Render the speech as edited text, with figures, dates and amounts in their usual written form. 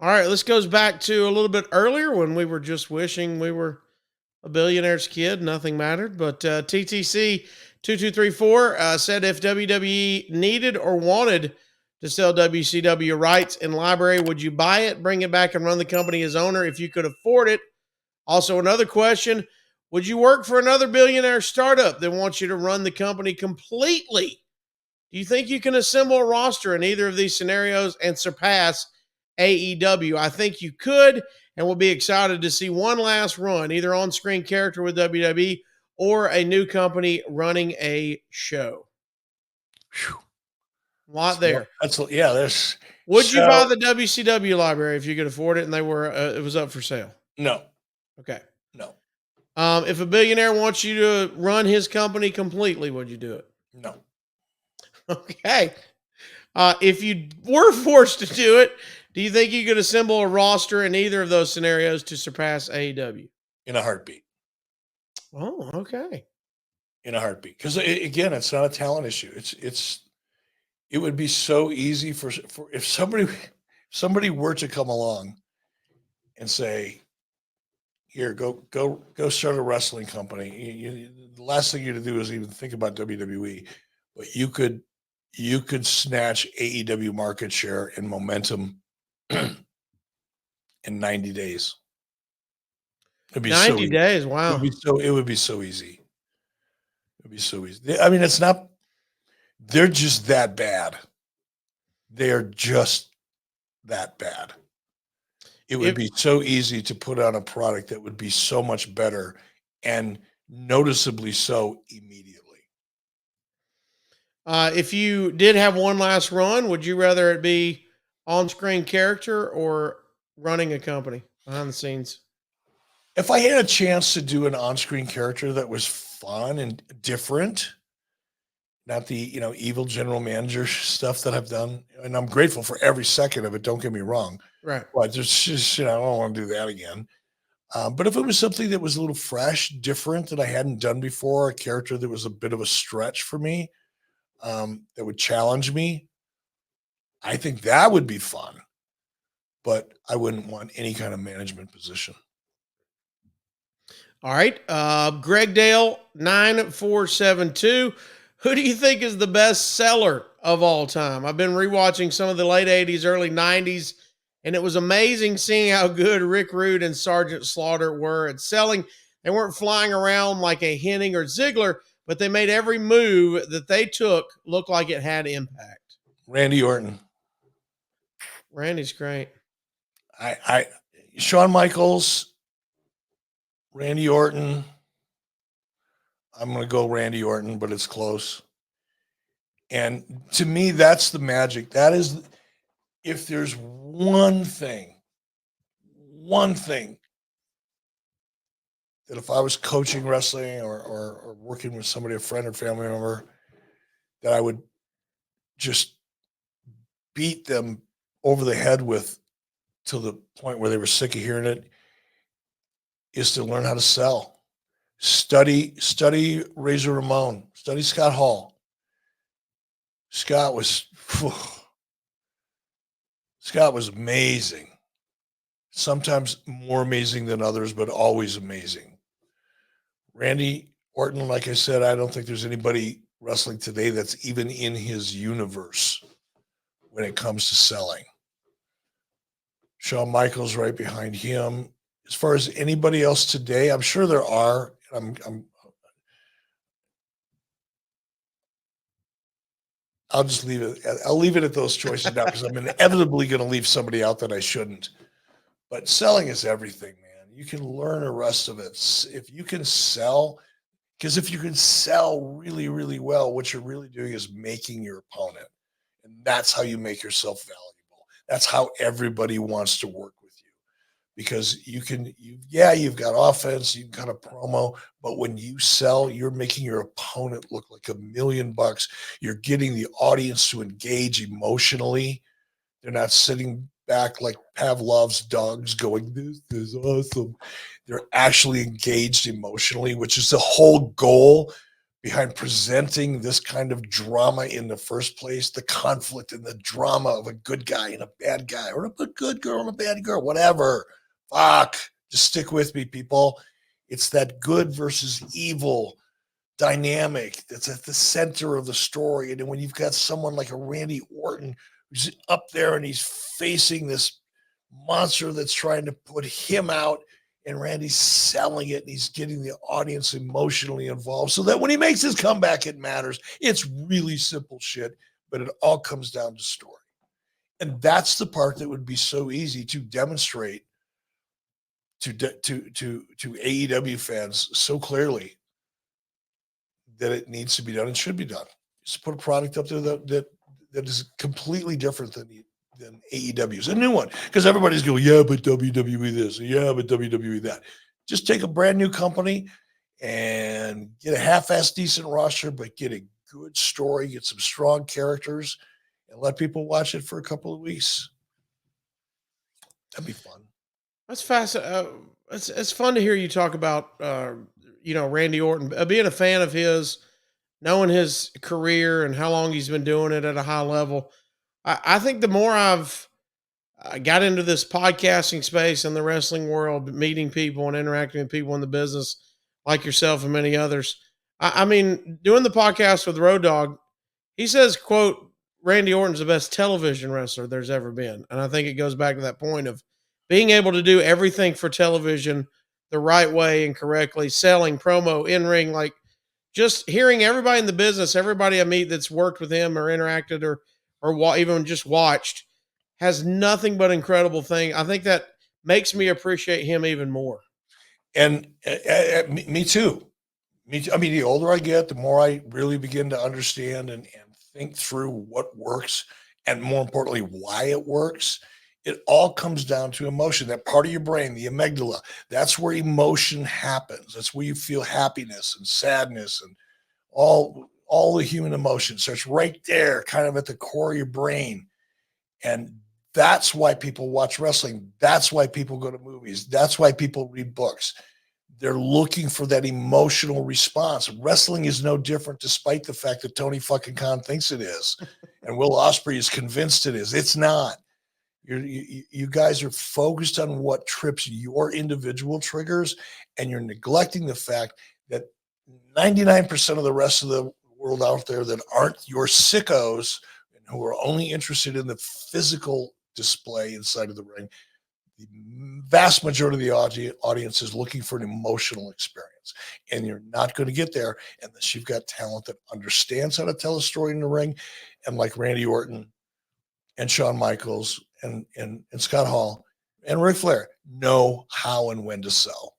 All right, this goes back to a little bit earlier when we were just wishing we were a billionaire's kid. Nothing mattered. But TTC 2234 said if WWE needed or wanted to sell WCW rights and library, would you buy it, bring it back, and run the company as owner if you could afford it? Also, another question: would you work for another billionaire startup that wants you to run the company completely? Do you think you can assemble a roster in either of these scenarios and surpass AEW? I think you could, and we'll be excited to see one last run, either on screen character with WWE or a new company running a show. Whew. A lot there. Yeah. There's Would you buy the WCW library if you could afford it and it was up for sale? No. Okay. No. If a billionaire wants you to run his company completely, would you do it? No. Okay. If you were forced to do it, do you think you could assemble a roster in either of those scenarios to surpass AEW? In a heartbeat. Oh, okay. In a heartbeat. Because again, it's not a talent issue. It would be so easy for if somebody were to come along and say, "Here, go start a wrestling company." The last thing you to do is even think about WWE, but you could snatch AEW market share and momentum in 90 days. It'd be 90 days. It Wow. would be so easy. It would be so easy. I mean, it's not. They're just that bad. They are just that bad. It would be so easy to put on a product that would be so much better and noticeably so immediately. If you did have one last run, would you rather it be on screen character or running a company behind the scenes? If I had a chance to do an on-screen character that was fun and different, not the evil general manager stuff that I've done, and I'm grateful for every second of it. Don't get me wrong, Right. but there's just I don't want to do that again. But if it was something that was a little fresh, different that I hadn't done before, a character that was a bit of a stretch for me, that would challenge me, I think that would be fun. But I wouldn't want any kind of management position. All right. Greg Dale 9472. Who do you think is the best seller of all time? I've been rewatching some of the late 80s, early 90s, and it was amazing seeing how good Rick Rude and Sergeant Slaughter were at selling. They weren't flying around like a Hennig or Ziggler, but they made every move that they took look like it had impact. Randy Orton. Randy's great. Shawn Michaels, Randy Orton. I'm going to go Randy Orton, but it's close. And to me, that's the magic. That is, if there's one thing that if I was coaching wrestling or working with somebody, a friend or family member, that I would just beat them over the head with to the point where they were sick of hearing it, is to learn how to sell. Study Razor Ramon, study Scott Hall. Scott was amazing. Sometimes more amazing than others, but always amazing. Randy Orton, like I said, I don't think there's anybody wrestling today that's even in his universe when it comes to selling. Shawn Michaels right behind him. As far as anybody else today, I'm sure there are. I'll just leave it. I'll leave it at those choices now because I'm inevitably going to leave somebody out that I shouldn't. But selling is everything, man. You can learn the rest of it if you can sell. Because if you can sell really, really well, what you're really doing is making your opponent, and that's how you make yourself valuable. That's how everybody wants to work with you, because you've got offense, you've got a promo, but when you sell, you're making your opponent look like $1,000,000. You're getting the audience to engage emotionally. They're not sitting back like Pavlov's dogs going, "This is awesome." They're actually engaged emotionally, which is the whole goal behind presenting this kind of drama in the first place, the conflict and the drama of a good guy and a bad guy, or a good girl and a bad girl, whatever. Fuck. Just stick with me, people. It's that good versus evil dynamic that's at the center of the story. And then when you've got someone like a Randy Orton who's up there and he's facing this monster that's trying to put him out, and Randy's selling it and he's getting the audience emotionally involved so that when he makes his comeback, it matters. It's really simple shit, but it all comes down to story. And that's the part that would be so easy to demonstrate to AEW fans so clearly that it needs to be done and should be done. Just put a product up there that is completely different than AEW's, a new one, because everybody's going, yeah, but WWE this, yeah, but WWE that. Just take a brand new company and get a half-ass decent roster, but get a good story, get some strong characters, and let people watch it for a couple of weeks. That'd be fun. That's fascinating. It's fun to hear you talk about, Randy Orton. Being a fan of his, knowing his career and how long he's been doing it at a high level. I think the more I've got into this podcasting space and the wrestling world, meeting people and interacting with people in the business like yourself and many others. I mean, doing the podcast with Road Dogg, he says, quote, Randy Orton's the best television wrestler there's ever been. And I think it goes back to that point of being able to do everything for television the right way and correctly, selling, promo, in ring, like just hearing everybody in the business, everybody I meet that's worked with him or interacted or even just watched has nothing but incredible thing. I think that makes me appreciate him even more. And me too. Me too. I mean, the older I get, the more I really begin to understand and think through what works, and more importantly, why it works. It all comes down to emotion. That part of your brain, the amygdala, that's where emotion happens. That's where you feel happiness and sadness and all the human emotions. So it's right there, kind of at the core of your brain. And that's why people watch wrestling. That's why people go to movies. That's why people read books. They're looking for that emotional response. Wrestling is no different, despite the fact that Tony fucking Khan thinks it is, and Will Ospreay is convinced it is. It's not. You guys are focused on what trips your individual triggers, and you're neglecting the fact that 99% of the rest of the world out there that aren't your sickos and who are only interested in the physical display inside of the ring, the vast majority of the audience is looking for an emotional experience. And you're not going to get there unless you've got talent that understands how to tell a story in the ring. And like Randy Orton and Shawn Michaels and Scott Hall and Ric Flair know how and when to sell.